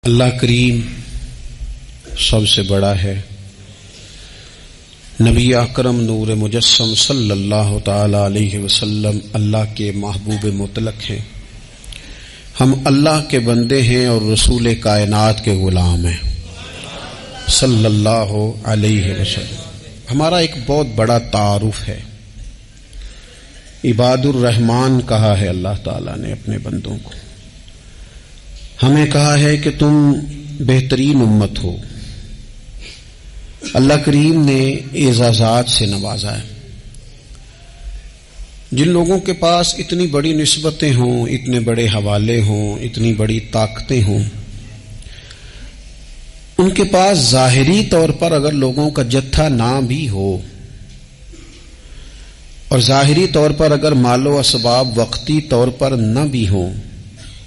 اللہ کریم سب سے بڑا ہے. نبی اکرم نور مجسم صلی اللہ تعالی علیہ وسلم اللہ کے محبوب مطلق ہیں. ہم اللہ کے بندے ہیں اور رسول کائنات کے غلام ہیں صلی اللہ علیہ وسلم. ہمارا ایک بہت بڑا تعارف ہے. عباد الرحمن کہا ہے اللہ تعالیٰ نے اپنے بندوں کو. ہمیں کہا ہے کہ تم بہترین امت ہو. اللہ کریم نے اعزازات سے نوازا ہے. جن لوگوں کے پاس اتنی بڑی نسبتیں ہوں، اتنے بڑے حوالے ہوں، اتنی بڑی طاقتیں ہوں، ان کے پاس ظاہری طور پر اگر لوگوں کا جتھا نہ بھی ہو اور ظاہری طور پر اگر مال و اسباب وقتی طور پر نہ بھی ہوں،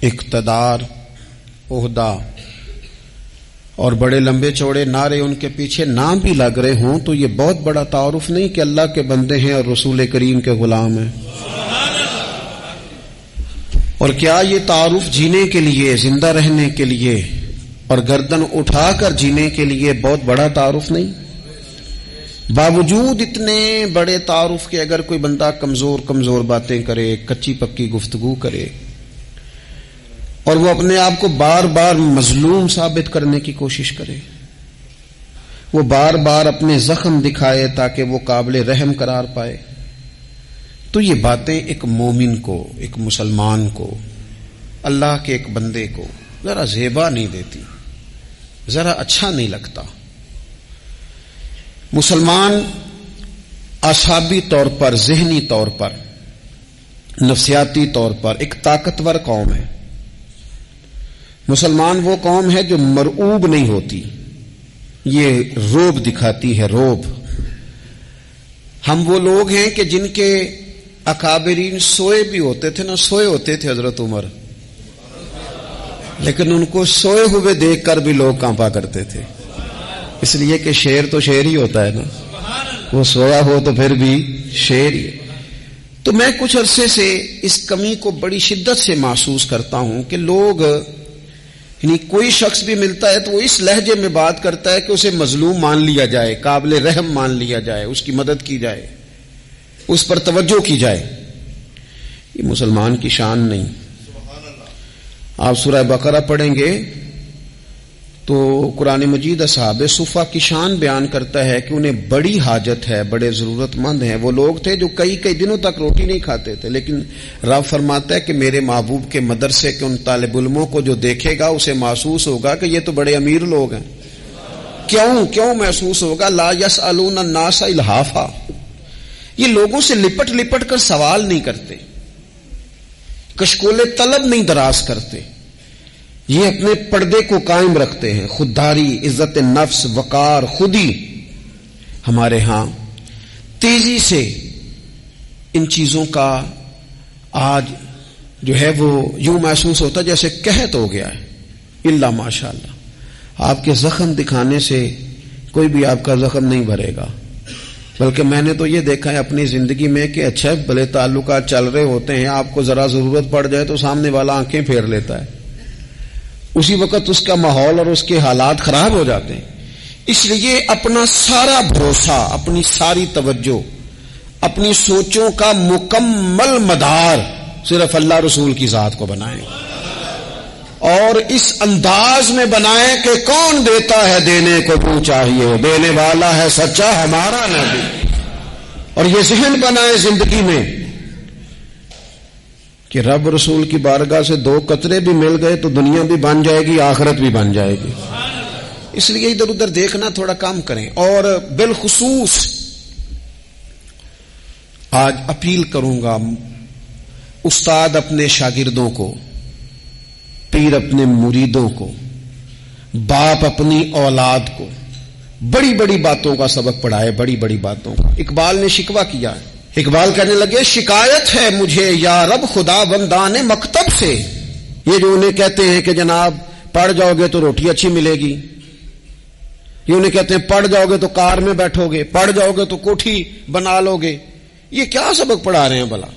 اقتدار، عہدہ اور بڑے لمبے چوڑے نعرے ان کے پیچھے نہ بھی لگ رہے ہوں، تو یہ بہت بڑا تعارف نہیں کہ اللہ کے بندے ہیں اور رسول کریم کے غلام ہیں. اور کیا یہ تعارف جینے کے لیے، زندہ رہنے کے لیے اور گردن اٹھا کر جینے کے لیے بہت بڑا تعارف نہیں؟ باوجود اتنے بڑے تعارف کے اگر کوئی بندہ کمزور باتیں کرے، کچی پکی گفتگو کرے اور وہ اپنے آپ کو بار بار مظلوم ثابت کرنے کی کوشش کرے، وہ بار بار اپنے زخم دکھائے تاکہ وہ قابل رحم قرار پائے، تو یہ باتیں ایک مومن کو، ایک مسلمان کو، اللہ کے ایک بندے کو ذرا زیبا نہیں دیتی، ذرا اچھا نہیں لگتا. مسلمان اعصابی طور پر، ذہنی طور پر، نفسیاتی طور پر ایک طاقتور قوم ہے. مسلمان وہ قوم ہے جو مرعوب نہیں ہوتی، یہ روب دکھاتی ہے، روب. ہم وہ لوگ ہیں کہ جن کے اکابرین سوئے بھی ہوتے تھے نا، سوئے ہوتے تھے حضرت عمر، لیکن ان کو سوئے ہوئے دیکھ کر بھی لوگ کانپا کرتے تھے، اس لیے کہ شیر تو شیر ہی ہوتا ہے نا، وہ سویا ہو تو پھر بھی شیر ہی. تو میں کچھ عرصے سے اس کمی کو بڑی شدت سے محسوس کرتا ہوں کہ لوگ، یعنی کوئی شخص بھی ملتا ہے تو وہ اس لہجے میں بات کرتا ہے کہ اسے مظلوم مان لیا جائے، قابل رحم مان لیا جائے، اس کی مدد کی جائے، اس پر توجہ کی جائے. یہ مسلمان کی شان نہیں. آپ سورہ بقرہ پڑھیں گے تو قرآن مجید اصحاب صفہ کی شان بیان کرتا ہے کہ انہیں بڑی حاجت ہے، بڑے ضرورت مند ہیں. وہ لوگ تھے جو کئی دنوں تک روٹی نہیں کھاتے تھے، لیکن رب فرماتا ہے کہ میرے محبوب کے مدرسے کے ان طالب علموں کو جو دیکھے گا اسے محسوس ہوگا کہ یہ تو بڑے امیر لوگ ہیں. کیوں محسوس ہوگا؟ لا یسألون الناس الحافا. یہ لوگوں سے لپٹ کر سوال نہیں کرتے، کشکول طلب نہیں دراز کرتے، یہ اپنے پردے کو قائم رکھتے ہیں. خودداری، عزت نفس، وقار، خودی. ہمارے ہاں تیزی سے ان چیزوں کا آج جو ہے وہ یوں محسوس ہوتا جیسے قحط ہو گیا ہے. الا ماشاء اللہ، آپ کے زخم دکھانے سے کوئی بھی آپ کا زخم نہیں بھرے گا. بلکہ میں نے تو یہ دیکھا ہے اپنی زندگی میں کہ اچھا بھلے تعلقات چل رہے ہوتے ہیں، آپ کو ذرا ضرورت پڑ جائے تو سامنے والا آنکھیں پھیر لیتا ہے، اسی وقت اس کا ماحول اور اس کے حالات خراب ہو جاتے ہیں. اس لیے اپنا سارا بھروسہ، اپنی ساری توجہ، اپنی سوچوں کا مکمل مدار صرف اللہ رسول کی ذات کو بنائیں، اور اس انداز میں بنائیں کہ کون دیتا ہے دینے کو تو چاہیے، دینے والا ہے سچا ہمارا نبی. اور یہ ذہن بنائیں زندگی میں کہ رب رسول کی بارگاہ سے 2 قطرے بھی مل گئے تو دنیا بھی بن جائے گی، آخرت بھی بن جائے گی. اس لیے ادھر ادھر دیکھنا تھوڑا کم کریں. اور بالخصوص آج اپیل کروں گا، استاد اپنے شاگردوں کو، پیر اپنے مریدوں کو، باپ اپنی اولاد کو بڑی بڑی باتوں کا سبق پڑھائے، بڑی بڑی باتوں کا. اقبال نے شکوہ کیا ہے. اقبال کہنے لگے شکایت ہے مجھے یا رب خدا بندان مکتب سے. یہ جو انہیں کہتے ہیں کہ جناب پڑھ جاؤ گے تو روٹی اچھی ملے گی، یہ انہیں کہتے ہیں پڑھ جاؤ گے تو کار میں بیٹھو گے، پڑھ جاؤ گے تو کوٹھی بنا لو گے، یہ کیا سبق پڑھا رہے ہیں بھلا؟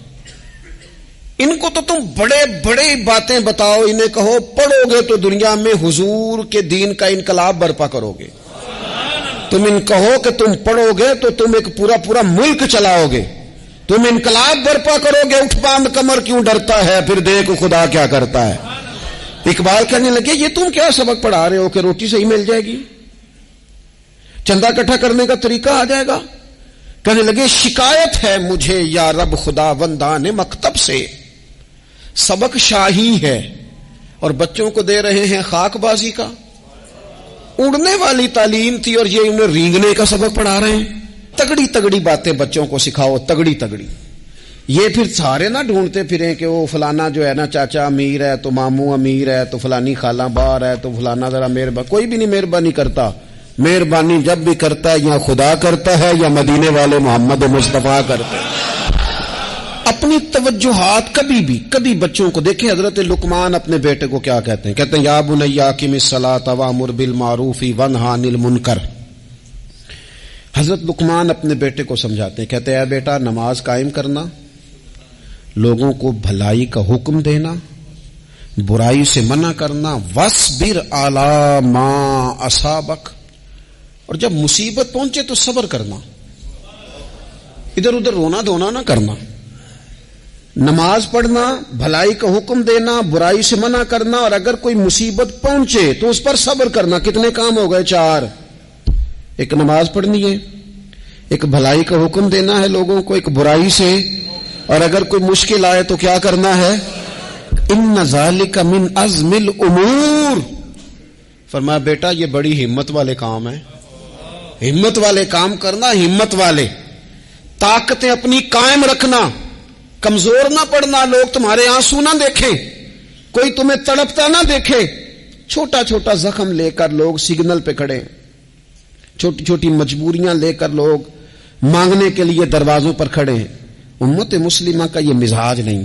ان کو تو تم بڑے بڑے باتیں بتاؤ، انہیں کہو پڑھو گے تو دنیا میں حضور کے دین کا انقلاب برپا کرو گے، تم ان کہو کہ تم پڑھو گے تو تم ایک پورا پورا ملک چلاؤ گے، تم انقلاب برپا کرو گے، اٹھ باندھ کمر کیوں ڈرتا ہے، پھر دیکھ خدا کیا کرتا ہے۔ اقبال کہنے لگے یہ تم کیا سبق پڑھا رہے ہو کہ روٹی صحیح مل جائے گی، چندہ اکٹھا کرنے کا طریقہ آ جائے گا؟ کہنے لگے شکایت ہے مجھے یا رب خدا وندان مکتب سے، سبق شاہی ہے اور بچوں کو دے رہے ہیں خاک بازی کا۔ اڑنے والی تعلیم تھی اور یہ انہیں رینگنے کا سبق پڑھا رہے ہیں۔ تگڑی تگڑی باتیں بچوں کو سکھاؤ، تگڑی تگڑی، یہ پھر سارے نہ ڈھونڈتے پھریں کہ وہ فلانا جو ہے نا چاچا امیر ہے تو ماموں امیر ہے تو فلانی خالہ باہر ہے تو فلانا ذرا مہربانی، کوئی بھی نہیں مہربانی کرتا۔ مہربانی جب بھی کرتا ہے یا خدا کرتا ہے یا مدینے والے محمد مصطفیٰ کرتے ہیں۔ اپنی توجہات کبھی بچوں کو دیکھیں، حضرت لقمان اپنے بیٹے کو کیا کہتے ہیں یا بنی اقم الصلاۃ وامر بالمعروف وانہا عن المنکر۔ حضرت لقمان اپنے بیٹے کو سمجھاتے ہیں، کہتے ہیں اے بیٹا نماز قائم کرنا، لوگوں کو بھلائی کا حکم دینا، برائی سے منع کرنا، وَاصْبِرْ عَلَىٰ مَا أَصَابَكَ، اور جب مصیبت پہنچے تو صبر کرنا، ادھر ادھر رونا دھونا نہ کرنا، نماز پڑھنا، بھلائی کا حکم دینا، برائی سے منع کرنا، اور اگر کوئی مصیبت پہنچے تو اس پر صبر کرنا۔ کتنے کام ہو گئے؟ 4۔ ایک نماز پڑھنی ہے، ایک بھلائی کا حکم دینا ہے لوگوں کو، ایک برائی سے، اور اگر کوئی مشکل آئے تو کیا کرنا ہے؟ ان ذالک من عزم الامور۔ فرمایا بیٹا یہ بڑی ہمت والے کام ہیں، ہمت والے کام کرنا، ہمت والے، طاقتیں اپنی قائم رکھنا، کمزور نہ پڑنا، لوگ تمہارے آنسو نہ دیکھیں، کوئی تمہیں تڑپتا نہ دیکھے۔ چھوٹا چھوٹا زخم لے کر لوگ سگنل پہ کھڑے، چھوٹی چھوٹی مجبوریاں لے کر لوگ مانگنے کے لیے دروازوں پر کھڑے ہیں۔ امت مسلمہ کا یہ مزاج نہیں،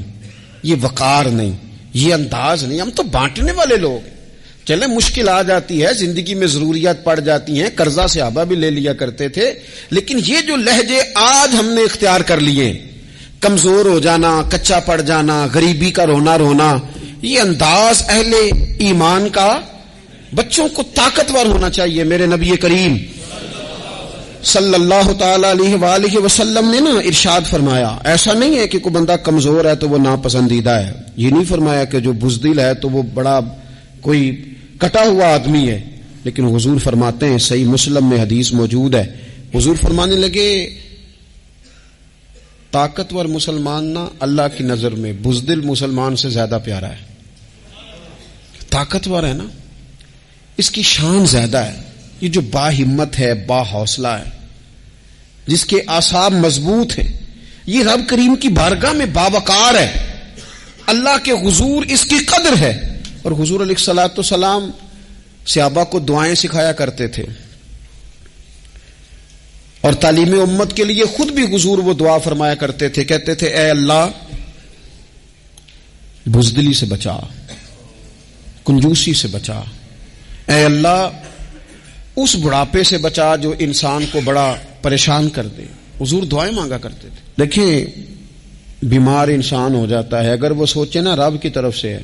یہ وقار نہیں، یہ انداز نہیں، ہم تو بانٹنے والے لوگ ہیں۔ چلے مشکل آ جاتی ہے، زندگی میں ضروریات پڑ جاتی ہیں، قرضہ صحابہ بھی لے لیا کرتے تھے، لیکن یہ جو لہجے آج ہم نے اختیار کر لیے، کمزور ہو جانا، کچا پڑ جانا، غریبی کا رونا، یہ انداز اہل ایمان کا۔ بچوں کو طاقتور ہونا چاہیے۔ میرے نبی کریم صلی اللہ تعالی علیہ وآلہ وسلم نے نا ارشاد فرمایا، ایسا نہیں ہے کہ کوئی بندہ کمزور ہے تو وہ ناپسندیدہ ہے، یہ نہیں فرمایا کہ جو بزدل ہے تو وہ بڑا کوئی کٹا ہوا آدمی ہے، لیکن حضور فرماتے ہیں، صحیح مسلم میں حدیث موجود ہے، حضور فرمانے لگے طاقتور مسلمان نا اللہ کی نظر میں بزدل مسلمان سے زیادہ پیارا ہے۔ طاقتور ہے نا، اس کی شان زیادہ ہے۔ یہ جو با ہمت ہے، با حوصلہ ہے، جس کے اعصاب مضبوط ہیں، یہ رب کریم کی بارگاہ میں باوقار ہے، اللہ کے حضور اس کی قدر ہے۔ اور حضور علیہ الصلوۃ والسلام صحابہ کو دعائیں سکھایا کرتے تھے، اور تعلیم امت کے لیے خود بھی حضور وہ دعا فرمایا کرتے تھے، کہتے تھے اے اللہ بزدلی سے بچا، کنجوسی سے بچا، اے اللہ اس بڑھاپے سے بچا جو انسان کو بڑا پریشان کر دے۔ حضور دعائیں مانگا کرتے تھے۔ دیکھیں بیمار انسان ہو جاتا ہے، اگر وہ سوچے نا رب کی طرف سے ہے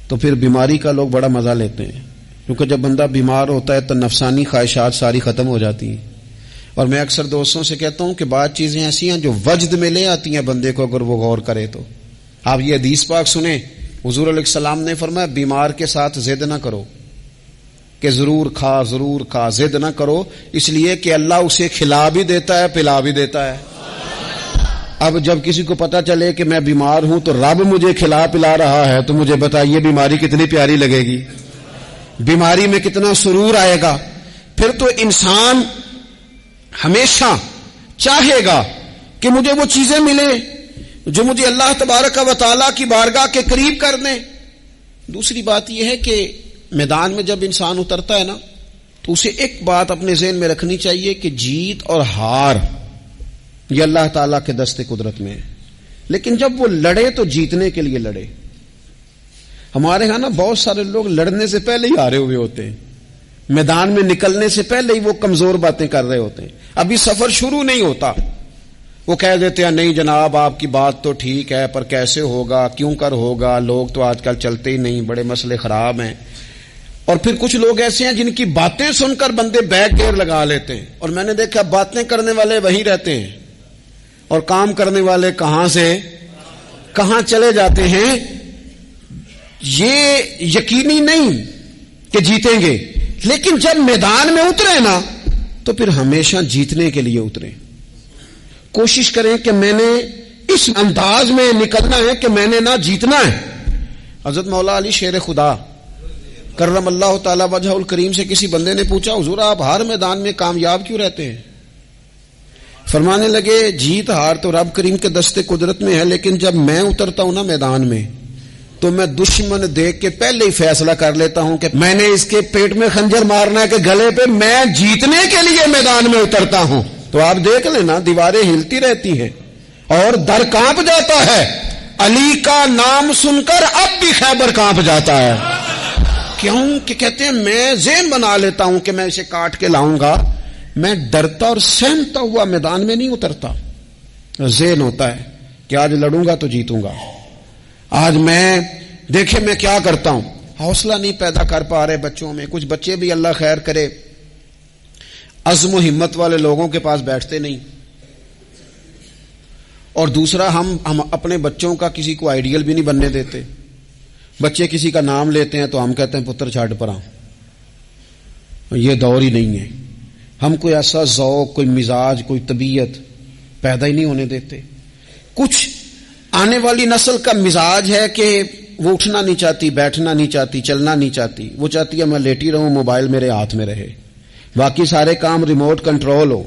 تو پھر بیماری کا لوگ بڑا مزہ لیتے ہیں، کیونکہ جب بندہ بیمار ہوتا ہے تو نفسانی خواہشات ساری ختم ہو جاتی ہیں۔ اور میں اکثر دوستوں سے کہتا ہوں کہ بعض چیزیں ایسی ہیں جو وجد میں لے آتی ہیں بندے کو، اگر وہ غور کرے تو۔ آپ یہ حدیث پاک سنیں، حضور علیہ السلام نے فرمایا بیمار کے ساتھ ضد نہ کرو کہ ضرور کھا، ضد نہ کرو، اس لیے کہ اللہ اسے کھلا بھی دیتا ہے، پلا بھی دیتا ہے۔ اب جب کسی کو پتا چلے کہ میں بیمار ہوں تو رب مجھے کھلا پلا رہا ہے تو مجھے بتائیے بیماری کتنی پیاری لگے گی، بیماری میں کتنا سرور آئے گا۔ پھر تو انسان ہمیشہ چاہے گا کہ مجھے وہ چیزیں ملیں جو مجھے اللہ تبارک و تعالیٰ کی بارگاہ کے قریب کر دیں۔ دوسری بات یہ ہے کہ میدان میں جب انسان اترتا ہے نا تو اسے ایک بات اپنے ذہن میں رکھنی چاہیے کہ جیت اور ہار یہ اللہ تعالیٰ کے دست قدرت میں ہے، لیکن جب وہ لڑے تو جیتنے کے لیے لڑے۔ ہمارے ہاں نا بہت سارے لوگ لڑنے سے پہلے ہی ہارے ہوئے ہوتے ہیں، میدان میں نکلنے سے پہلے ہی وہ کمزور باتیں کر رہے ہوتے ہیں، ابھی سفر شروع نہیں ہوتا وہ کہہ دیتے ہیں نہیں جناب آپ کی بات تو ٹھیک ہے پر کیسے ہوگا، کیوں کر ہوگا، لوگ تو آج کل چلتے ہی نہیں، بڑے مسئلے خراب ہیں. اور پھر کچھ لوگ ایسے ہیں جن کی باتیں سن کر بندے بیک گیئر لگا لیتے ہیں، اور میں نے دیکھا باتیں کرنے والے وہیں رہتے ہیں اور کام کرنے والے کہاں سے کہاں چلے جاتے ہیں. یہ یقینی نہیں کہ جیتیں گے، لیکن جب میدان میں اترے نا تو پھر ہمیشہ جیتنے کے لیے اتریں. کوشش کریں کہ میں نے اس انداز میں نکلنا ہے کہ میں نے نہ جیتنا ہے. حضرت مولا علی شیر خدا کرم اللہ تعالی وجہ الکریم سے کسی بندے نے پوچھا حضور آپ ہر میدان میں کامیاب کیوں رہتے ہیں؟ فرمانے لگے جیت ہار تو رب کریم کے دستے قدرت میں ہے، لیکن جب میں اترتا ہوں نا میدان میں تو میں دشمن دیکھ کے پہلے ہی فیصلہ کر لیتا ہوں کہ میں نے اس کے پیٹ میں خنجر مارنا ہے کہ گلے پہ، میں جیتنے کے لیے میدان میں اترتا ہوں. تو آپ دیکھ لینا دیواریں ہلتی رہتی ہیں اور در کانپ جاتا ہے. علی کا نام سن کر اب بھی خیبر کانپ جاتا ہے. کیوں کہ کہتے ہیں میں ذہن بنا لیتا ہوں کہ میں اسے کاٹ کے لاؤں گا، میں ڈرتا اور سہمتا ہوا میدان میں نہیں اترتا. ذہن ہوتا ہے کہ آج لڑوں گا تو جیتوں گا، آج میں دیکھیں میں کیا کرتا ہوں. حوصلہ نہیں پیدا کر پا رہے بچوں میں. کچھ بچے بھی اللہ خیر کرے عزم و ہمت والے لوگوں کے پاس بیٹھتے نہیں. اور دوسرا ہم اپنے بچوں کا کسی کو آئیڈیل بھی نہیں بننے دیتے. بچے کسی کا نام لیتے ہیں تو ہم کہتے ہیں پتر چھاڑ پر آؤ، یہ دور ہی نہیں ہے. ہم کوئی ایسا ذوق، کوئی مزاج، کوئی طبیعت پیدا ہی نہیں ہونے دیتے. کچھ آنے والی نسل کا مزاج ہے کہ وہ اٹھنا نہیں چاہتی، بیٹھنا نہیں چاہتی، چلنا نہیں چاہتی. وہ چاہتی ہے میں لیٹی رہوں، موبائل میرے ہاتھ میں رہے، باقی سارے کام ریموٹ کنٹرول ہو.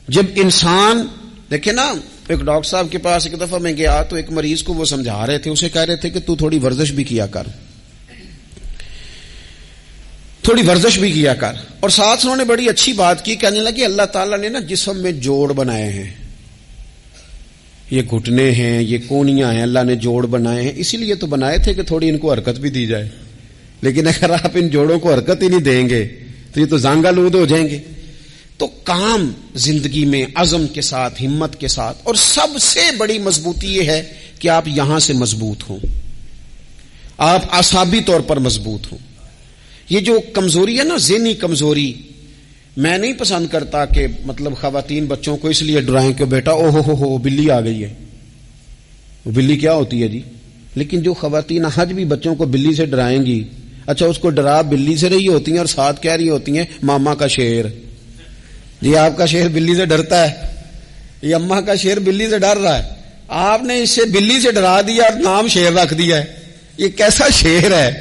جب انسان دیکھیں نا، ایک ڈاکٹر صاحب کے پاس ایک دفعہ میں گیا تو ایک مریض کو وہ سمجھا رہے تھے، اسے کہہ رہے تھے کہ تو تھوڑی ورزش بھی کیا کر، تھوڑی ورزش بھی کیا کر. اور ساتھ انہوں نے بڑی اچھی بات کی، کہنے لگے اللہ تعالیٰ نے نا جسم میں جوڑ بنائے ہیں، یہ گھٹنے ہیں، یہ کونیاں ہیں، اللہ نے جوڑ بنائے ہیں، اسی لیے تو بنائے تھے کہ تھوڑی ان کو حرکت بھی دی جائے. لیکن اگر آپ ان جوڑوں کو حرکت ہی نہیں دیں گے تو یہ تو زانگا لود ہو جائیں گے. تو کام زندگی میں عزم کے ساتھ، ہمت کے ساتھ، اور سب سے بڑی مضبوطی یہ ہے کہ آپ یہاں سے مضبوط ہوں، آپ اعصابی طور پر مضبوط ہوں. یہ جو کمزوری ہے نا، ذہنی کمزوری، میں نہیں پسند کرتا کہ مطلب خواتین بچوں کو اس لیے ڈرائیں کہ بیٹا او ہو بلی آ گئی ہے. وہ بلی کیا ہوتی ہے جی؟ لیکن جو خواتین آج بھی بچوں کو بلی سے ڈرائیں گی، اچھا اس کو ڈرا بلی سے رہی ہوتی ہیں اور ساتھ کہہ رہی ہوتی ہیں ماما کا شیر. جی آپ کا شیر بلی سے ڈرتا ہے، یہ اماں کا شیر بلی سے ڈر رہا ہے، آپ نے اسے بلی سے ڈرا دیا اور نام شیر رکھ دیا ہے. یہ کیسا شیر ہے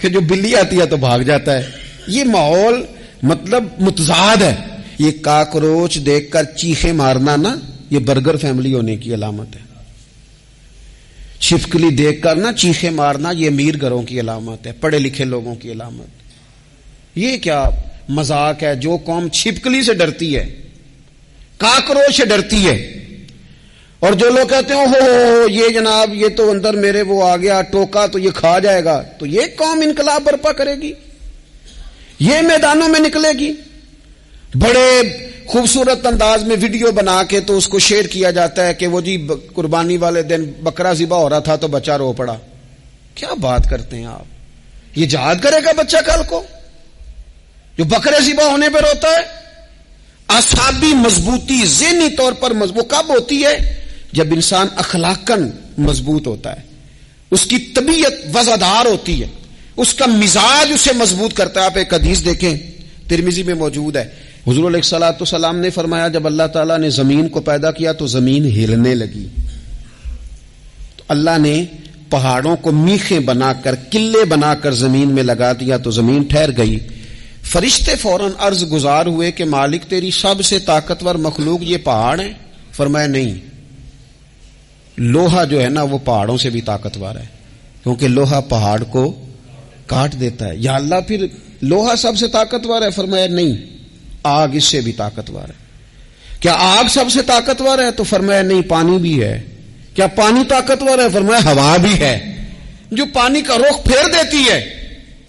کہ جو بلی آتی ہے تو بھاگ جاتا ہے. یہ ماحول مطلب متضاد ہے. یہ کاکروچ دیکھ کر چیخیں مارنا نا، یہ برگر فیملی ہونے کی علامت ہے. چھپکلی دیکھ کر نا چیخیں مارنا، یہ امیر گھروں کی علامت ہے، پڑھے لکھے لوگوں کی علامت. یہ کیا مذاق ہے؟ جو قوم چھپکلی سے ڈرتی ہے، کاکروچ سے ڈرتی ہے، اور جو لوگ کہتے ہیں ہو یہ جناب یہ تو اندر میرے وہ آ گیا ٹوکا تو یہ کھا جائے گا، تو یہ قوم انقلاب برپا کرے گی، یہ میدانوں میں نکلے گی. بڑے خوبصورت انداز میں ویڈیو بنا کے تو اس کو شیئر کیا جاتا ہے کہ وہ جی قربانی والے دن بکرا ذبح ہو رہا تھا تو بچہ رو پڑا. کیا بات کرتے ہیں آپ؟ یہ جہاد کرے گا بچہ کل کو جو بکرے ذبح ہونے پہ روتا ہے؟ اعصابی مضبوطی ذہنی طور پر مضبوط کب ہوتی ہے؟ جب انسان اخلاقاً مضبوط ہوتا ہے، اس کی طبیعت وزادار ہوتی ہے، اس کا مزاج اسے مضبوط کرتا ہے. آپ ایک حدیث دیکھیں ترمذی میں موجود ہے، حضور علیہ الصلوۃ والسلام نے فرمایا جب اللہ تعالیٰ نے زمین کو پیدا کیا تو زمین ہلنے لگی، تو اللہ نے پہاڑوں کو میخیں بنا کر قلعے بنا کر زمین میں لگا دیا تو زمین ٹھہر گئی. فرشتے فوراً عرض گزار ہوئے کہ مالک تیری سب سے طاقتور مخلوق یہ پہاڑ ہیں؟ فرمایا نہیں، لوہا جو ہے نا وہ پہاڑوں سے بھی طاقتور ہے، کیونکہ لوہا پہاڑ کو کاٹ دیتا ہے. یا اللہ پھر لوہا سب سے طاقتور ہے؟ فرمایا نہیں، آگ اس سے بھی طاقتور ہے. کیا آگ سب سے طاقتور ہے؟ تو فرمایا نہیں، پانی بھی ہے. کیا پانی طاقتور ہے؟ فرمایا ہوا بھی ہے، جو پانی کا رخ پھیر دیتی ہے.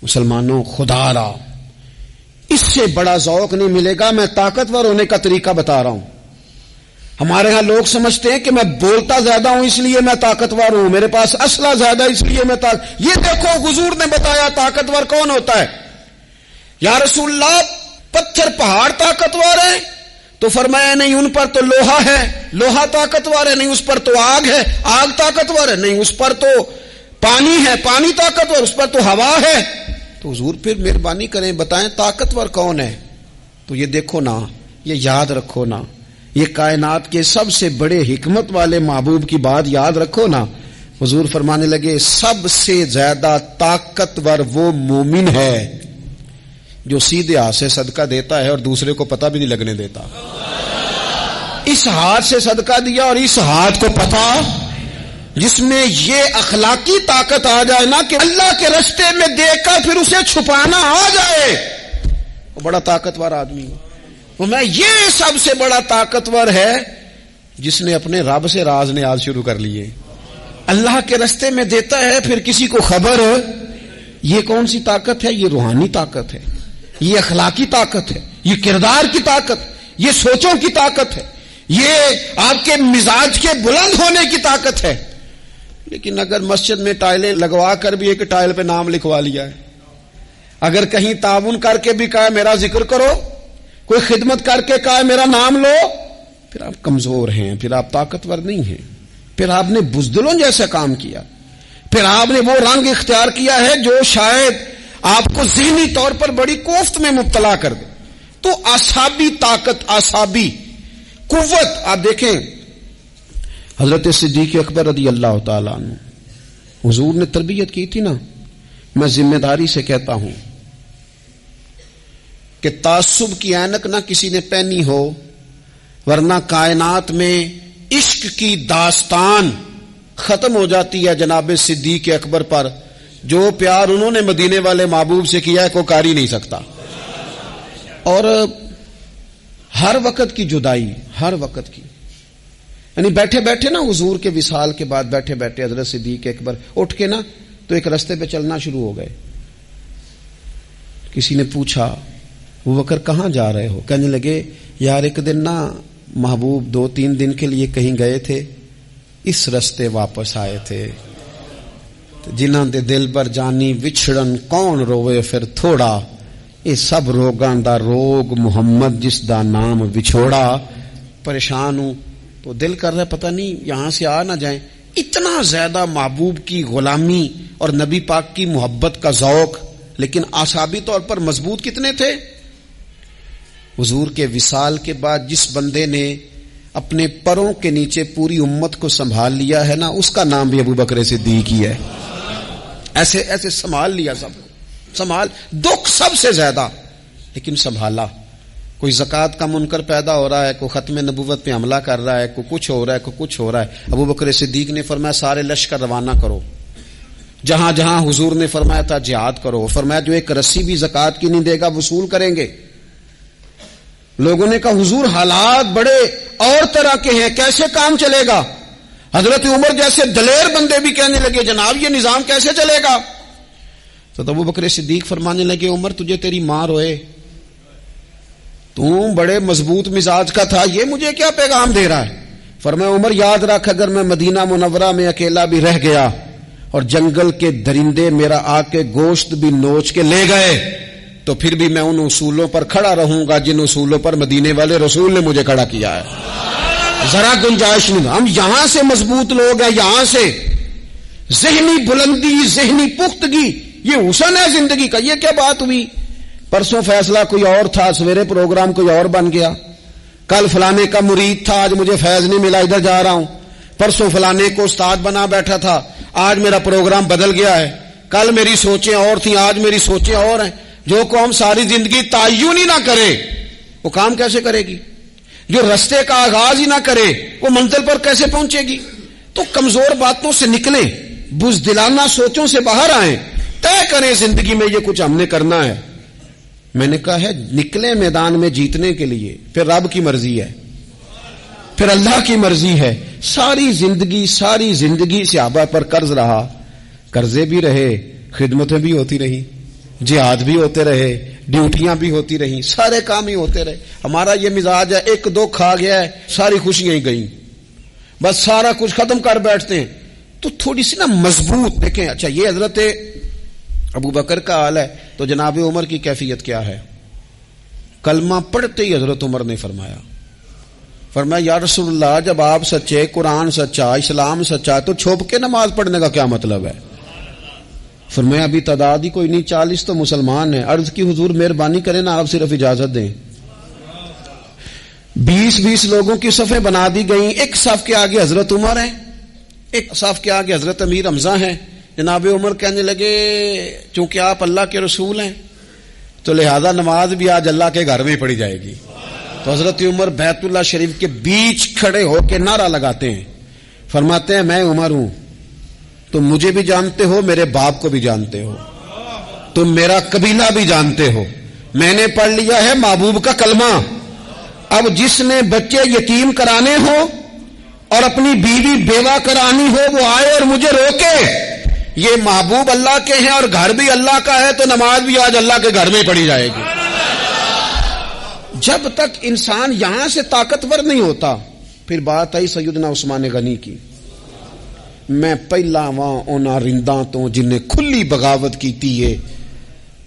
مسلمانوں خدا را اس سے بڑا ذوق نہیں ملے گا. میں طاقتور ہونے کا طریقہ بتا رہا ہوں. ہمارے ہاں لوگ سمجھتے ہیں کہ میں بولتا زیادہ ہوں اس لیے میں طاقتور ہوں، میرے پاس اسلحہ زیادہ اس لیے میں یہ دیکھو حضور نے بتایا طاقتور کون ہوتا ہے۔ یا رسول اللہ پتھر پہاڑ طاقتور ہے؟ تو فرمایا نہیں، ان پر تو لوہا ہے، لوہا طاقتور ہے، نہیں اس پر تو آگ ہے، آگ طاقتور ہے، نہیں اس پر تو پانی ہے، پانی طاقتور، اس پر تو ہوا ہے۔ تو حضور پھر مہربانی کریں بتائیں طاقتور کون ہے؟ تو یہ دیکھو نا، یہ یاد رکھو نا، یہ کائنات کے سب سے بڑے حکمت والے محبوب کی بات یاد رکھو نا۔ حضور فرمانے لگے سب سے زیادہ طاقتور وہ مومن ہے جو سیدھے ہاتھ سے صدقہ دیتا ہے اور دوسرے کو پتہ بھی نہیں لگنے دیتا۔ اس ہاتھ سے صدقہ دیا اور اس ہاتھ کو پتہ، جس میں یہ اخلاقی طاقت آ جائے نا کہ اللہ کے راستے میں دے کر پھر اسے چھپانا آ جائے، وہ بڑا طاقتور آدمی ہے۔ میں یہ سب سے بڑا طاقتور ہے جس نے اپنے رب سے راز نیاز شروع کر لیے، اللہ کے راستے میں دیتا ہے پھر کسی کو خبر۔ یہ کون سی طاقت ہے؟ یہ روحانی طاقت ہے، یہ اخلاقی طاقت ہے، یہ کردار کی طاقت، یہ سوچوں کی طاقت ہے، یہ آپ کے مزاج کے بلند ہونے کی طاقت ہے۔ لیکن اگر مسجد میں ٹائلیں لگوا کر بھی ایک ٹائل پہ نام لکھوا لیا ہے، اگر کہیں تعاون کر کے بھی کہا میرا ذکر کرو، کوئی خدمت کر کے کہا میرا نام لو، پھر آپ کمزور ہیں، پھر آپ طاقتور نہیں ہیں، پھر آپ نے بزدلوں جیسا کام کیا، پھر آپ نے وہ رنگ اختیار کیا ہے جو شاید آپ کو ذہنی طور پر بڑی کوفت میں مبتلا کر دے۔ تو اعصابی طاقت، اعصابی قوت، آپ دیکھیں حضرت صدیق اکبر رضی اللہ تعالیٰ عنہ، حضور نے تربیت کی تھی نا۔ میں ذمہ داری سے کہتا ہوں کہ تعصب کی اینک نہ کسی نے پہنی ہو، ورنہ کائنات میں عشق کی داستان ختم ہو جاتی ہے جناب صدیق اکبر پر۔ جو پیار انہوں نے مدینے والے محبوب سے کیا ہے کوئی کر ہی نہیں سکتا۔ اور ہر وقت کی جدائی، ہر وقت کی، یعنی بیٹھے بیٹھے نا حضور کے وصال کے بعد بیٹھے بیٹھے حضرت صدیق اکبر اٹھ کے نا تو ایک رستے پہ چلنا شروع ہو گئے۔ کسی نے پوچھا وہ بکر کہاں جا رہے ہو؟ کہنے لگے یار ایک دن نا محبوب 2-3 دن کے لیے کہیں گئے تھے، اس رستے واپس آئے تھے، جنہاں دے دل بر جانی وچھڑن کون روے پھر تھوڑا، یہ سب روگاں دا روگ محمد جس دا نام وچھوڑا۔ پریشان ہوں تو دل کر رہا ہے پتہ نہیں یہاں سے آ نہ جائیں۔ اتنا زیادہ محبوب کی غلامی اور نبی پاک کی محبت کا ذوق، لیکن اعصابی طور پر مضبوط کتنے تھے؟ حضور کے وصال کے بعد جس بندے نے اپنے پروں کے نیچے پوری امت کو سنبھال لیا ہے نا، اس کا نام بھی ابو بکر صدیق ہی ہے۔ ایسے ایسے سنبھال لیا، سب سنبھال، دکھ سب سے زیادہ لیکن سنبھالا۔ کوئی زکوٰۃ کا منکر پیدا ہو رہا ہے، کوئی ختم نبوت پہ حملہ کر رہا ہے، کوئی کچھ ہو رہا ہے، کوئی کچھ ہو رہا ہے، ابو بکر صدیق نے فرمایا سارے لشکر روانہ کرو، جہاں جہاں حضور نے فرمایا تھا جہاد کرو۔ فرمایا جو ایک رسی بھی زکوٰۃ کی نہیں دے گا وصول کریں گے۔ لوگوں نے کہا حضور حالات بڑے اور طرح کے ہیں، کیسے کام چلے گا؟ حضرت عمر جیسے دلیر بندے بھی کہنے لگے جناب یہ نظام کیسے چلے گا؟ تو ابو بکر صدیق فرمانے لگے عمر تجھے تیری ماں روئے، تم بڑے مضبوط مزاج کا تھا، یہ مجھے کیا پیغام دے رہا ہے؟ فرمایا عمر یاد رکھ اگر میں مدینہ منورہ میں اکیلا بھی رہ گیا اور جنگل کے درندے میرا آ کے گوشت بھی نوچ کے لے گئے تو پھر بھی میں ان اصولوں پر کھڑا رہوں گا جن اصولوں پر مدینے والے رسول نے مجھے کھڑا کیا ہے۔ ذرا گنجائش نہیں۔ ہم یہاں سے مضبوط لوگ ہیں، یہاں سے ذہنی بلندی، ذہنی پختگی، یہ حسن ہے زندگی کا۔ یہ کیا بات ہوئی؟ پرسوں فیصلہ کوئی اور تھا، سویرے پروگرام کوئی اور بن گیا، کل فلانے کا مرید تھا آج مجھے فیض نہیں ملا ادھر جا رہا ہوں، پرسوں فلانے کو استاد بنا بیٹھا تھا آج میرا پروگرام بدل گیا ہے، کل میری سوچیں اور تھیں آج میری سوچیں اور ہیں۔ جو قوم ساری زندگی تعین ہی نہ کرے وہ کام کیسے کرے گی؟ جو رستے کا آغاز ہی نہ کرے وہ منزل پر کیسے پہنچے گی؟ تو کمزور باتوں سے نکلیں، بزدلانہ سوچوں سے باہر آئیں، طے کریں زندگی میں یہ کچھ ہم نے کرنا ہے۔ میں نے کہا ہے نکلے میدان میں جیتنے کے لیے، پھر رب کی مرضی ہے، پھر اللہ کی مرضی ہے۔ ساری زندگی صحابہ پر قرض رہا، قرضے بھی رہے، خدمتیں بھی ہوتی رہی، جہاد بھی ہوتے رہے، ڈیوٹیاں بھی ہوتی رہیں, سارے کام ہی ہوتے رہے. ہمارا یہ مزاج ہے, ایک دو کھا گیا ہے ساری خوشیاں ہی گئیں, بس سارا کچھ ختم کر بیٹھتے ہیں. تو تھوڑی سی نا مضبوط دیکھیں. اچھا یہ حضرت ابو بکر کا حال ہے, تو جناب عمر کی کیفیت کیا ہے؟ کلمہ پڑھتے ہی حضرت عمر نے فرمایا یا رسول اللہ, جب آپ سچے, قرآن سچا, اسلام سچا, تو چھپ کے نماز پڑھنے کا کیا مطلب ہے؟ فرمایا ابھی تعداد ہی کوئی نہیں, 40 تو مسلمان ہیں. عرض کی حضور مہربانی کریں نا, آپ صرف اجازت دیں. 20 لوگوں کی صفیں بنا دی گئیں. ایک صف کے آگے حضرت عمر ہیں, ایک صف کے آگے حضرت امیر حمزہ ہیں. جناب عمر کہنے لگے چونکہ آپ اللہ کے رسول ہیں تو لہذا نماز بھی آج اللہ کے گھر میں پڑھی جائے گی. تو حضرت عمر بیت اللہ شریف کے بیچ کھڑے ہو کے نعرہ لگاتے ہیں, فرماتے ہیں میں عمر ہوں, تم مجھے بھی جانتے ہو, میرے باپ کو بھی جانتے ہو, تم میرا قبیلہ بھی جانتے ہو, میں نے پڑھ لیا ہے محبوب کا کلمہ. اب جس نے بچے یتیم کرانے ہو اور اپنی بیوی بیوہ کرانی ہو وہ آئے اور مجھے روکے. یہ محبوب اللہ کے ہیں اور گھر بھی اللہ کا ہے, تو نماز بھی آج اللہ کے گھر میں پڑھی جائے گی. جب تک انسان یہاں سے طاقتور نہیں ہوتا. پھر بات آئی سیدنا عثمان غنی کی. میں پہلا وہاں اونا رنداں تو جنہیں کھلی بغاوت کی تھی, ہے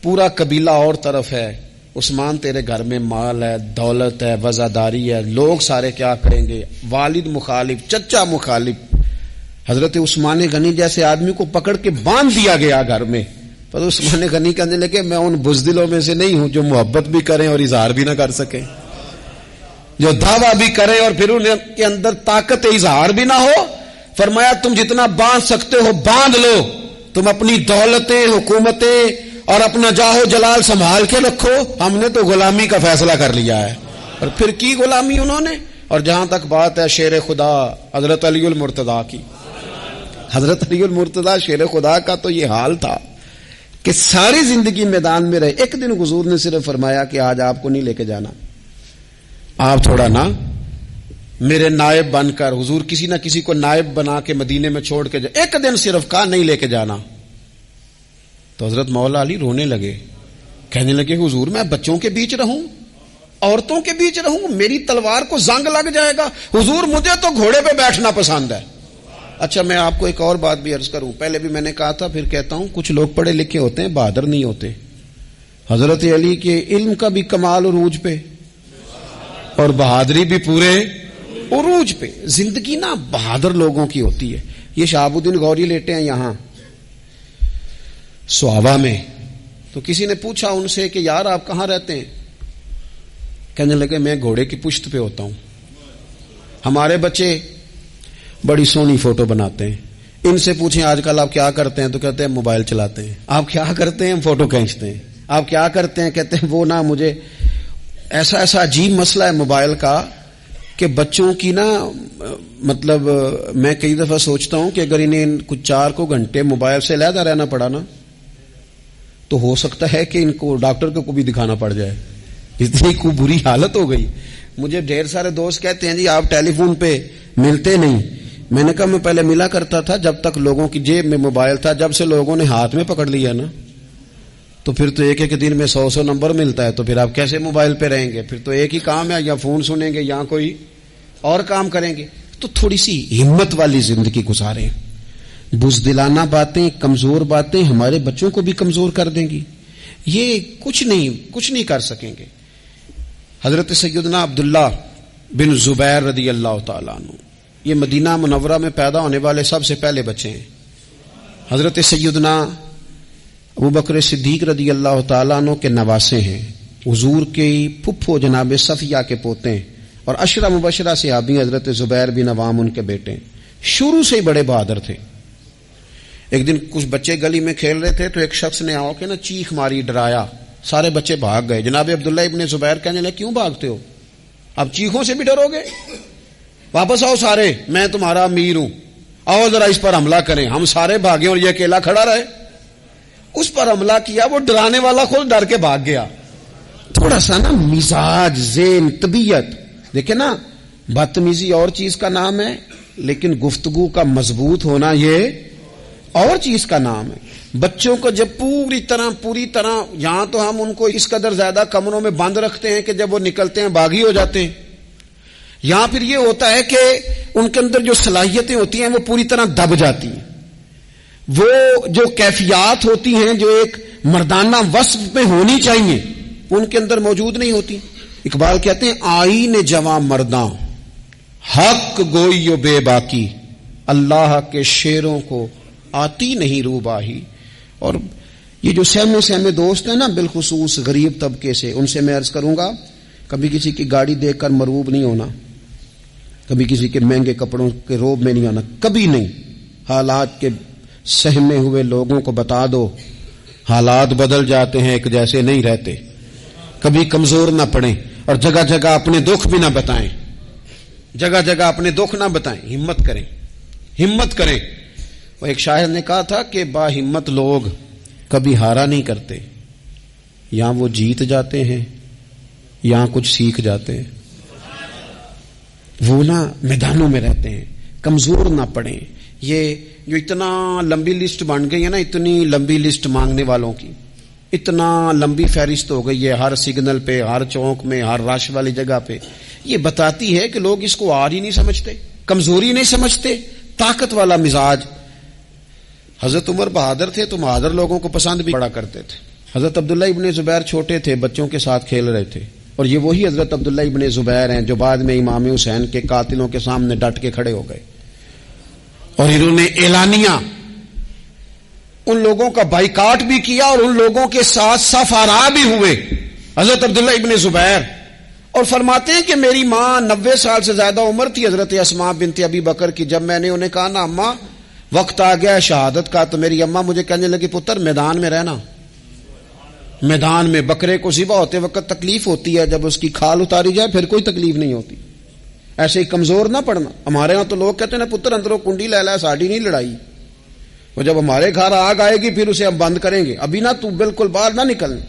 پورا قبیلہ اور طرف ہے. عثمان تیرے گھر میں مال ہے, دولت ہے, وزاداری ہے, لوگ سارے کیا کریں گے؟ والد مخالف, چچا مخالف. حضرت عثمان غنی جیسے آدمی کو پکڑ کے باندھ دیا گیا گھر میں. پر عثمان غنی کہنے لگے میں ان بزدلوں میں سے نہیں ہوں جو محبت بھی کریں اور اظہار بھی نہ کر سکیں, جو دعویٰ بھی کریں اور پھر ان کے اندر طاقت اظہار بھی نہ ہو. فرمایا تم جتنا باندھ سکتے ہو باندھ لو, تم اپنی دولتیں, حکومتیں اور اپنا جاہو جلال سنبھال کے رکھو, ہم نے تو غلامی کا فیصلہ کر لیا ہے. اور پھر کی غلامی انہوں نے. اور جہاں تک بات ہے شیر خدا حضرت علی المرتضیٰ کی, حضرت علی المرتضیٰ شیر خدا کا تو یہ حال تھا کہ ساری زندگی میدان میں رہے. ایک دن حضور نے صرف فرمایا کہ آج آپ کو نہیں لے کے جانا, آپ تھوڑا نا میرے نائب بن کر, حضور کسی نہ کسی کو نائب بنا کے مدینے میں چھوڑ کے جائے. ایک دن صرف کہا نہیں لے کے جانا. تو حضرت مولا علی رونے لگے, کہنے لگے حضور میں بچوں کے بیچ رہوں, عورتوں کے بیچ رہوں, میری تلوار کو زنگ لگ جائے گا. حضور مجھے تو گھوڑے پہ بیٹھنا پسند ہے. اچھا میں آپ کو ایک اور بات بھی عرض کروں, پہلے بھی میں نے کہا تھا پھر کہتا ہوں, کچھ لوگ پڑھے لکھے ہوتے ہیں بہادر نہیں ہوتے. حضرت علی کے علم کا بھی کمال عروج پہ اور بہادری بھی پورے عروج پہ. زندگی نا بہادر لوگوں کی ہوتی ہے. یہ شہاب الدین غوری لیٹے ہیں یہاں سوابا میں, تو کسی نے پوچھا ان سے کہ یار آپ کہاں رہتے ہیں؟ کہنے لگے میں گھوڑے کی پشت پہ ہوتا ہوں, ہمارے بچے بڑی سونی فوٹو بناتے ہیں. ان سے پوچھیں آج کل آپ کیا کرتے ہیں؟ تو کہتے ہیں موبائل چلاتے ہیں. آپ کیا کرتے ہیں؟ فوٹو کھینچتے ہیں. آپ کیا کرتے ہیں؟ کہتے ہیں وہ نا مجھے ایسا عجیب مسئلہ ہے موبائل کا کہ بچوں کی نا مطلب میں کئی دفعہ سوچتا ہوں کہ اگر انہیں کچھ 4 گھنٹے موبائل سے علیحدہ رہنا پڑا نا تو ہو سکتا ہے کہ ان کو ڈاکٹر کو بھی دکھانا پڑ جائے, اتنی کو بری حالت ہو گئی. مجھے ڈھیر سارے دوست کہتے ہیں جی آپ ٹیلی فون پہ ملتے نہیں. میں نے کہا میں پہلے ملا کرتا تھا جب تک لوگوں کی جیب میں موبائل تھا, جب سے لوگوں نے ہاتھ میں پکڑ لیا نا تو پھر تو ایک دن میں 100 نمبر ملتا ہے, تو پھر آپ کیسے موبائل پہ رہیں گے؟ پھر تو ایک ہی کام ہے, یا فون سنیں گے یا کوئی اور کام کریں گے. تو تھوڑی سی ہمت والی زندگی گزاریں. بزدلانہ باتیں, کمزور باتیں ہمارے بچوں کو بھی کمزور کر دیں گی. یہ کچھ نہیں کر سکیں گے. حضرت سیدنا عبداللہ بن زبیر رضی اللہ تعالیٰ عنہ, یہ مدینہ منورہ میں پیدا ہونے والے سب سے پہلے بچے ہیں. حضرت سیدنا ابو بکر صدیق رضی اللہ تعالیٰ عنہ کے نواسے ہیں. حضور کے پھپھو جناب صفیہ کے پوتے ہیں, اور عشرہ مبشرہ صحابی حضرت زبیر بن عوام ان کے بیٹے. شروع سے ہی بڑے بہادر تھے. ایک دن کچھ بچے گلی میں کھیل رہے تھے تو ایک شخص نے آ کے نا چیخ ماری, ڈرایا, سارے بچے بھاگ گئے. جناب عبداللہ ابن زبیر کہنے لگے کیوں بھاگتے ہو؟ اب چیخوں سے بھی ڈرو گے؟ واپس آؤ سارے, میں تمہارا امیر ہوں, آؤ ذرا اس پر حملہ کریں. ہم سارے بھاگے اور یہ اکیلا کھڑا رہے. اس پر حملہ کیا, وہ ڈرانے والا خود ڈر کے بھاگ گیا. تھوڑا سا نا مزاج, ذہن, طبیعت دیکھیں نا, بدتمیزی اور چیز کا نام ہے لیکن گفتگو کا مضبوط ہونا یہ اور چیز کا نام ہے. بچوں کو جب پوری طرح یہاں تو ہم ان کو اس قدر زیادہ کمروں میں بند رکھتے ہیں کہ جب وہ نکلتے ہیں باغی ہو جاتے ہیں. یہاں پھر یہ ہوتا ہے کہ ان کے اندر جو صلاحیتیں ہوتی ہیں وہ پوری طرح دب جاتی ہیں. وہ جو کیفیات ہوتی ہیں جو ایک مردانہ وصف میں ہونی چاہیے ان کے اندر موجود نہیں ہوتی. اقبال کہتے ہیں آئین جواں مرداں حق گوئی و بے باکی، اللہ کے شیروں کو آتی نہیں روباہی. اور یہ جو سہمے دوست ہیں نا بالخصوص غریب طبقے سے، ان سے میں عرض کروں گا کبھی کسی کی گاڑی دیکھ کر مرعوب نہیں ہونا، کبھی کسی کے مہنگے کپڑوں کے روب میں نہیں آنا، کبھی نہیں. حالات کے سہمے ہوئے لوگوں کو بتا دو حالات بدل جاتے ہیں، ایک جیسے نہیں رہتے. کبھی کمزور نہ پڑیں اور جگہ جگہ اپنے دکھ بھی نہ بتائیں، جگہ جگہ اپنے دکھ نہ بتائیں. ہمت کریں. وہ ایک شاعر نے کہا تھا کہ با ہمت لوگ کبھی ہارا نہیں کرتے، یا وہ جیت جاتے ہیں یا کچھ سیکھ جاتے ہیں. وہ نا میدانوں میں رہتے ہیں، کمزور نہ پڑیں. یہ جو اتنا لمبی لسٹ بن گئی ہے نا، اتنی لمبی لسٹ مانگنے والوں کی، اتنا لمبی فہرست ہو گئی ہے ہر سگنل پہ، ہر چوک میں، ہر رش والی جگہ پہ. یہ بتاتی ہے کہ لوگ اس کو آر ہی نہیں سمجھتے، کمزوری نہیں سمجھتے، طاقت والا مزاج. حضرت عمر بہادر تھے تو بہادر لوگوں کو پسند بھی بڑا کرتے تھے. حضرت عبداللہ ابن زبیر چھوٹے تھے، بچوں کے ساتھ کھیل رہے تھے، اور یہ وہی حضرت عبداللہ ابن زبیر ہیں جو بعد میں امام حسین کے قاتلوں کے سامنے ڈٹ کے کھڑے ہو گئے اور انہوں نے اعلانیہ ان لوگوں کا بائیکاٹ بھی کیا اور ان لوگوں کے ساتھ سفارا بھی ہوئے. حضرت عبداللہ ابن زبیر اور فرماتے ہیں کہ میری ماں 90 سال سے زیادہ عمر تھی حضرت اسماء بنت ابی بکر کی. جب میں نے انہیں کہا نا اماں وقت آ گیا شہادت کا، تو میری اماں مجھے کہنے لگی پتر میدان میں رہنا. میدان میں بکرے کو ذبح ہوتے وقت تکلیف ہوتی ہے، جب اس کی کھال اتاری جائے پھر کوئی تکلیف نہیں ہوتی. ایسے ہی کمزور نہ پڑنا. ہمارے ہاں تو لوگ کہتے ہیں پتر اندروں کنڈی لے لے، ساڑی نہیں لڑائی. وہ جب ہمارے گھر آگ آئے گی پھر اسے ہم بند کریں گے، ابھی نہ تو بالکل باہر نہ نکلنا.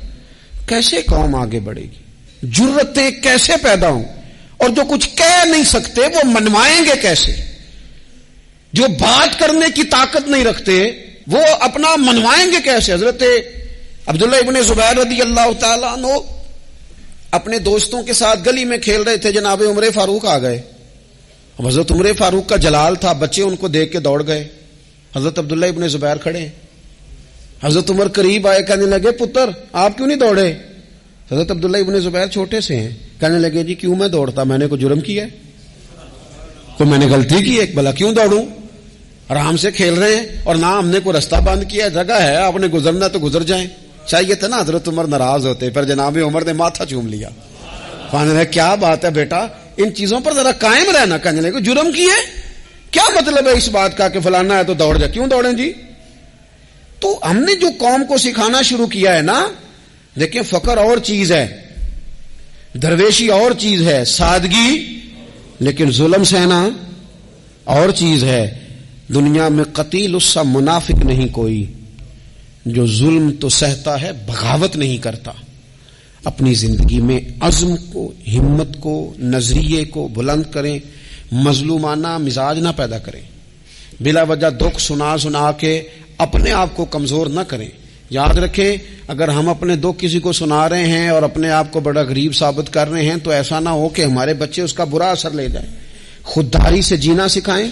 کیسے قوم آگے بڑھے گی؟ جرتیں کیسے پیدا ہوں؟ اور جو کچھ کہہ نہیں سکتے وہ منوائیں گے کیسے؟ جو بات کرنے کی طاقت نہیں رکھتے وہ اپنا منوائیں گے کیسے؟ حضرت عبداللہ ابن زبیر رضی اللہ تعالیٰ عنہ اپنے دوستوں کے ساتھ گلی میں کھیل رہے تھے، جناب عمر فاروق آ گئے. اب حضرت عمر فاروق کا جلال تھا، بچے ان کو دیکھ کے دوڑ گئے. حضرت عبداللہ ابن زبیر کھڑے ہیں. حضرت عمر قریب آئے، کہنے لگے پتر آپ کیوں نہیں دوڑے؟ حضرت عبداللہ ابن زبیر چھوٹے سے ہیں، کہنے لگے جی کیوں میں دوڑتا، میں نے کوئی جرم کیا ہے؟ تو میں نے غلطی کی ہے، بھلا کیوں دوڑوں؟ آرام سے کھیل رہے ہیں اور نہ ہم نے کوئی رستہ بند کیا، جگہ ہے آپ نے گزرنا تو گزر جائیں. چاہیے تھا نا حضرت عمر ناراض ہوتے، پر جناب عمر نے ماتھا چوم لیا. کیا بات ہے بیٹا، ان چیزوں پر ذرا قائم رہنا. کہنے لگے جرم کیے، کیا مطلب ہے اس بات کا کہ فلانا ہے تو دوڑ جا؟ کیوں دوڑیں جی؟ تو ہم نے جو قوم کو سکھانا شروع کیا ہے نا، دیکھیں فقر اور چیز ہے، درویشی اور چیز ہے، سادگی، لیکن ظلم سہنا اور چیز ہے. دنیا میں قتیل اس سا منافق نہیں کوئی جو ظلم تو سہتا ہے بغاوت نہیں کرتا. اپنی زندگی میں عزم کو، ہمت کو، نظریے کو بلند کریں، مظلومانہ مزاج نہ پیدا کریں، بلا وجہ دکھ سنا کے اپنے آپ کو کمزور نہ کریں. یاد رکھیں اگر ہم اپنے دکھ کسی کو سنا رہے ہیں اور اپنے آپ کو بڑا غریب ثابت کر رہے ہیں تو ایسا نہ ہو کہ ہمارے بچے اس کا برا اثر لے جائیں. خودداری سے جینا سکھائیں،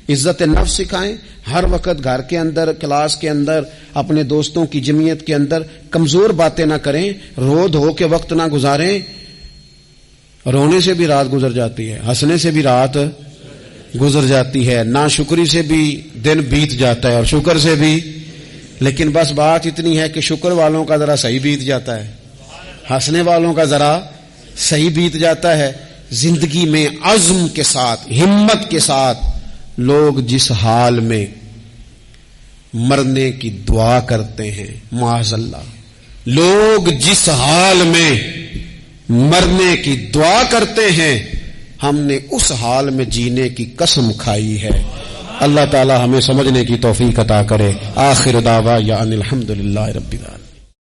عزت نفس سکھائیں. ہر وقت گھر کے اندر، کلاس کے اندر، اپنے دوستوں کی جمعیت کے اندر کمزور باتیں نہ کریں، رو دھو کے وقت نہ گزاریں. رونے سے بھی رات گزر جاتی ہے، ہنسنے سے بھی رات گزر جاتی ہے، ناشکری سے بھی دن بیت جاتا ہے اور شکر سے بھی. لیکن بس بات اتنی ہے کہ شکر والوں کا ذرا صحیح بیت جاتا ہے، ہنسنے والوں کا ذرا صحیح بیت جاتا ہے. زندگی میں عزم کے ساتھ، ہمت کے ساتھ لوگ جس حال میں مرنے کی دعا کرتے ہیں، معاذ اللہ، لوگ جس حال میں مرنے کی دعا کرتے ہیں، ہم نے اس حال میں جینے کی قسم کھائی ہے. اللہ تعالی ہمیں سمجھنے کی توفیق عطا کرے. آخر دعوانا ان الحمدللہ رب العالمین.